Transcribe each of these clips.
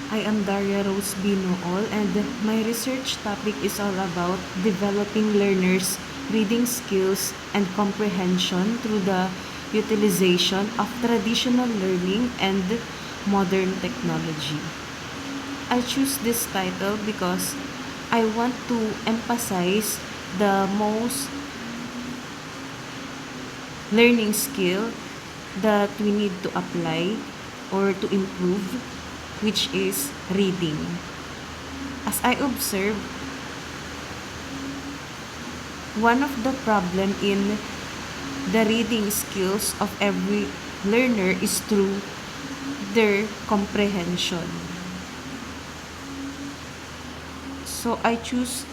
I am Daria Rose Binool, and my research topic is all about developing learners' reading skills and comprehension through the utilization of traditional learning and modern technology. I choose this title because I want to emphasize the most learning skill that we need to apply or to improve, which is reading. As I observe, one of the problem in the reading skills of every learner is through their comprehension. So I choose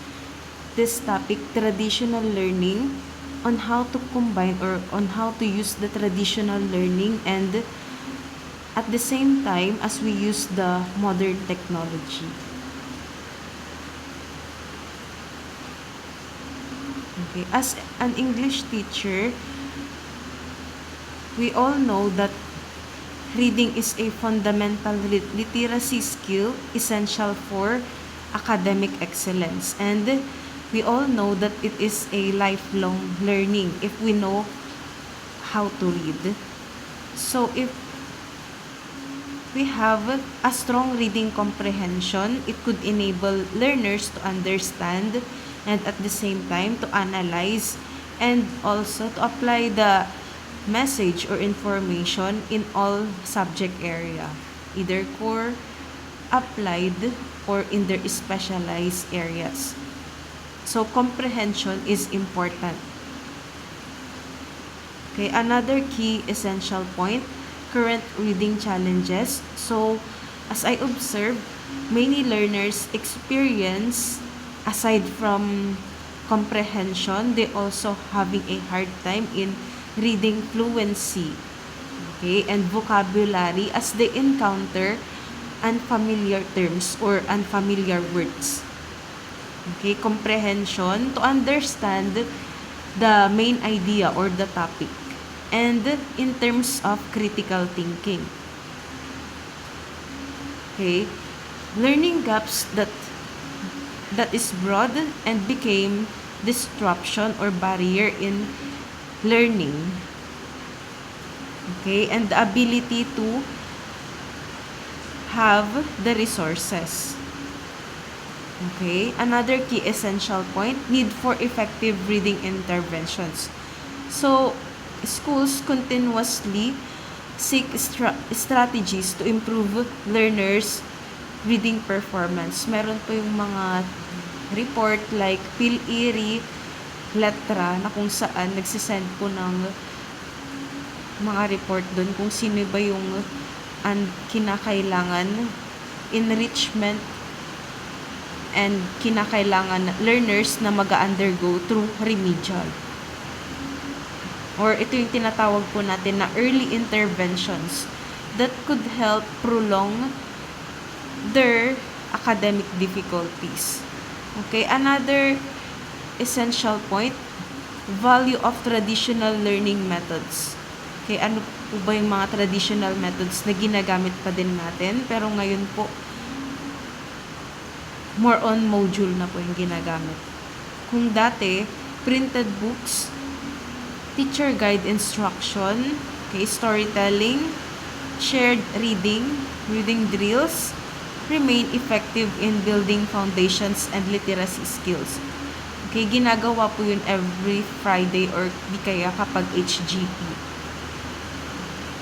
this topic, traditional learning, on how to combine or on how to use the traditional learning and at the same time as we use the modern technology. Okay, as an English teacher, we all know that reading is a fundamental literacy skill essential for academic excellence, and we all know that it is a lifelong learning if we know how to read. So if we have a strong reading comprehension, it could enable learners to understand and at the same time to analyze and also to apply the message or information in all subject area, either core, applied, or in their specialized areas. So comprehension is important. Okay, another key essential point, current reading challenges. So as I observe, many learners experience, aside from comprehension, they also having a hard time in reading fluency, okay, and vocabulary as they encounter unfamiliar terms or unfamiliar words. Okay, comprehension to understand the main idea or the topic, and in terms of critical thinking. Okay, learning gaps that is broad and became disruption or barrier in learning. Okay, and the ability to have the resources. Okay, another key essential point, need for effective reading interventions. So, schools continuously seek strategies to improve learners' reading performance. Meron po yung mga report like PhilErie, Letra, na kung saan nagsisend po ng mga report doon kung sino ba yung kinakailangan enrichment and kinakailangan learners na mag-undergo through remedial. Or ito yung tinatawag po natin na early interventions that could help prolong their academic difficulties. Okay, another essential point, value of traditional learning methods. Okay, ano po ba yung mga traditional methods na ginagamit pa din natin, pero ngayon po more on module na po yung ginagamit. Kung dati, printed books, teacher guide instruction, okay, storytelling, shared reading, reading drills, remain effective in building foundations and literacy skills. Okay, ginagawa po yun every Friday or di kaya kapag HGP.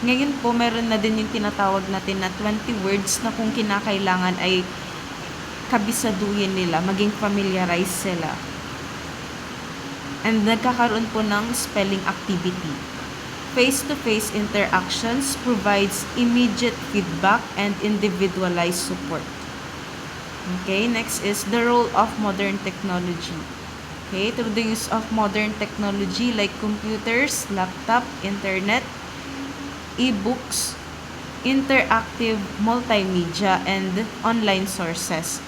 Ngayon po, meron na din yung tinatawag natin na 20 words na kung kinakailangan ay kabisaduhin nila, maging familiarize sila. And nagkakaroon po ng spelling activity. Face-to-face interactions provides immediate feedback and individualized support. Okay, next is the role of modern technology. Okay, through the use of modern technology like computers, laptop, internet, e-books, interactive multimedia, and online sources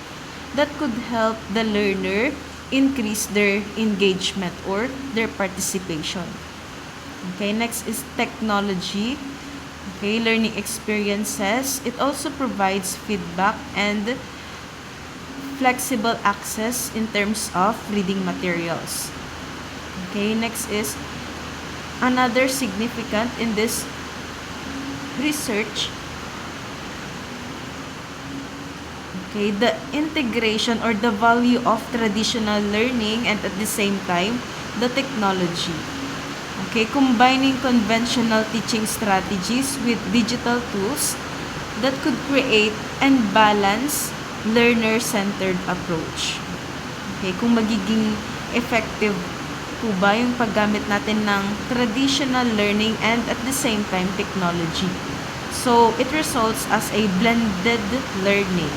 that could help the learner increase their engagement or their participation. Okay, next is technology. Okay, learning experiences. It also provides feedback and flexible access in terms of reading materials. Okay, next is another significant in this research. Okay, the integration or the value of traditional learning and at the same time, the technology. Okay, combining conventional teaching strategies with digital tools that could create and balance learner-centered approach. Okay, kung magiging effective po ba yung paggamit natin ng traditional learning and at the same time technology. So, it results as a blended learning.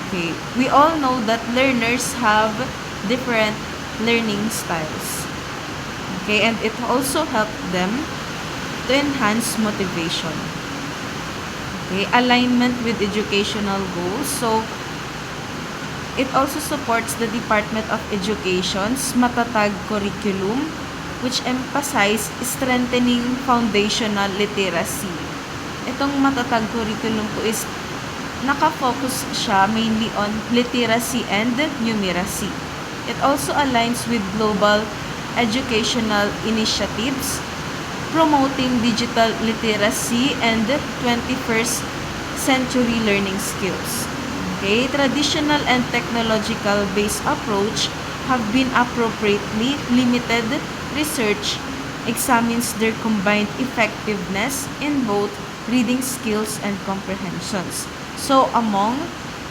Okay, we all know that learners have different learning styles. Okay, and it also helps them to enhance motivation. Okay, alignment with educational goals. So, it also supports the Department of Education's matatag curriculum, which emphasize strengthening foundational literacy. Itong matatag curriculum po is nakafocus siya mainly on literacy and numeracy. It also aligns with global educational initiatives promoting digital literacy and 21st century learning skills. Okay, traditional and technological based approach have been appropriately limited. Research examines their combined effectiveness in both reading skills and comprehensions. So,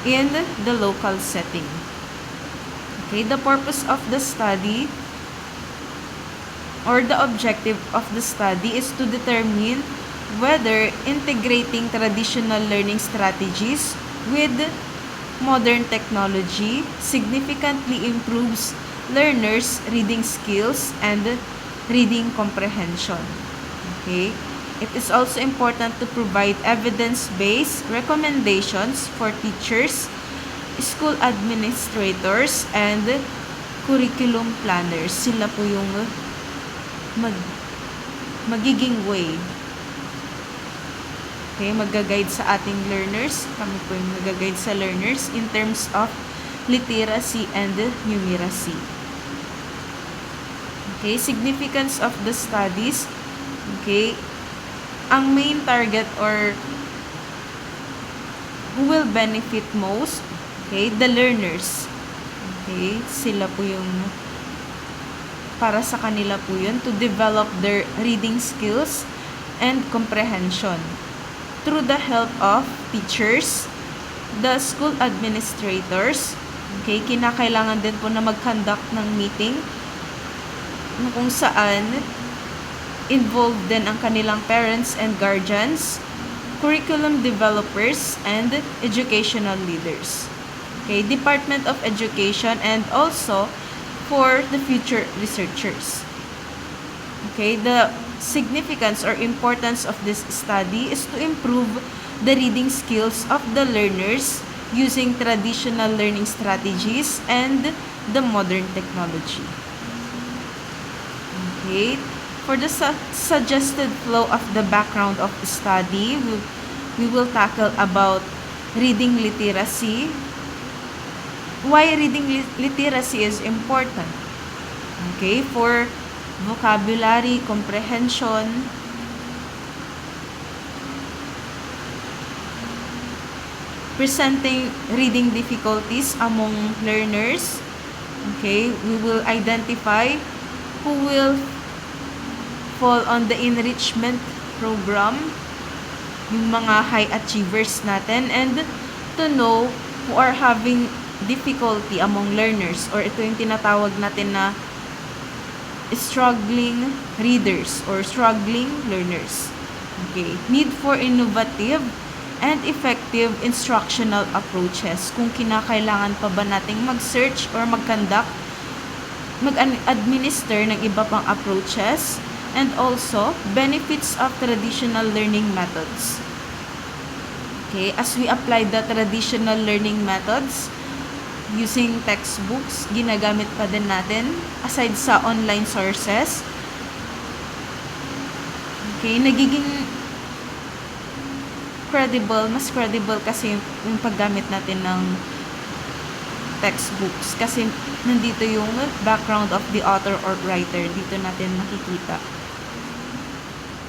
in the local setting. Okay, the purpose of the study or the objective of the study is to determine whether integrating traditional learning strategies with modern technology significantly improves learners' reading skills and reading comprehension. Okay? It is also important to provide evidence-based recommendations for teachers, school administrators, and curriculum planners. Sila po yung magiging way. Okay, mag-guide sa ating learners. Kami po yung mag-guide sa learners in terms of literacy and numeracy. Okay, significance of the studies. Okay, ang main target or who will benefit most, okay, the learners. Okay, sila po yung para sa kanila po yun to develop their reading skills and comprehension through the help of teachers, the school administrators. Okay, kinakailangan din po na mag-conduct ng meeting kung saan involved din ang kanilang parents and guardians, curriculum developers, and educational leaders. Okay, Department of Education, and also for the future researchers. Okay, the significance or importance of this study is to improve the reading skills of the learners using traditional learning strategies and the modern technology. Okay, for the suggested flow of the background of the study, we will tackle about reading literacy. Why reading literacy is important? Okay, for vocabulary, comprehension, presenting reading difficulties among learners. Okay, we will identify who will fall on the enrichment program, yung mga high achievers natin, and to know who are having difficulty among learners, or ito yung tinatawag natin na struggling readers or struggling learners. Okay, need for innovative and effective instructional approaches. Kung kinakailangan pa ba nating mag-search or mag-administer ng iba pang approaches, and also benefits of traditional learning methods. Okay, as we apply the traditional learning methods using textbooks, ginagamit pa din natin aside sa online sources. Okay, nagiging mas credible kasi yung paggamit natin ng textbooks kasi nandito yung background of the author or writer, dito natin makikita.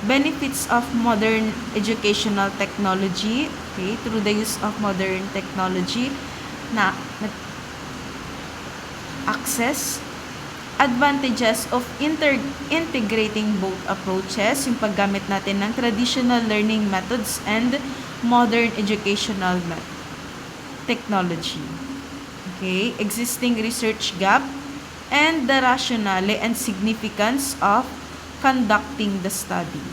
Benefits of modern educational technology, okay, through the use of modern technology na access. Advantages of integrating both approaches, yung paggamit natin ng traditional learning methods and modern educational technology. Okay, existing research gap and the rationale and significance of conducting the study.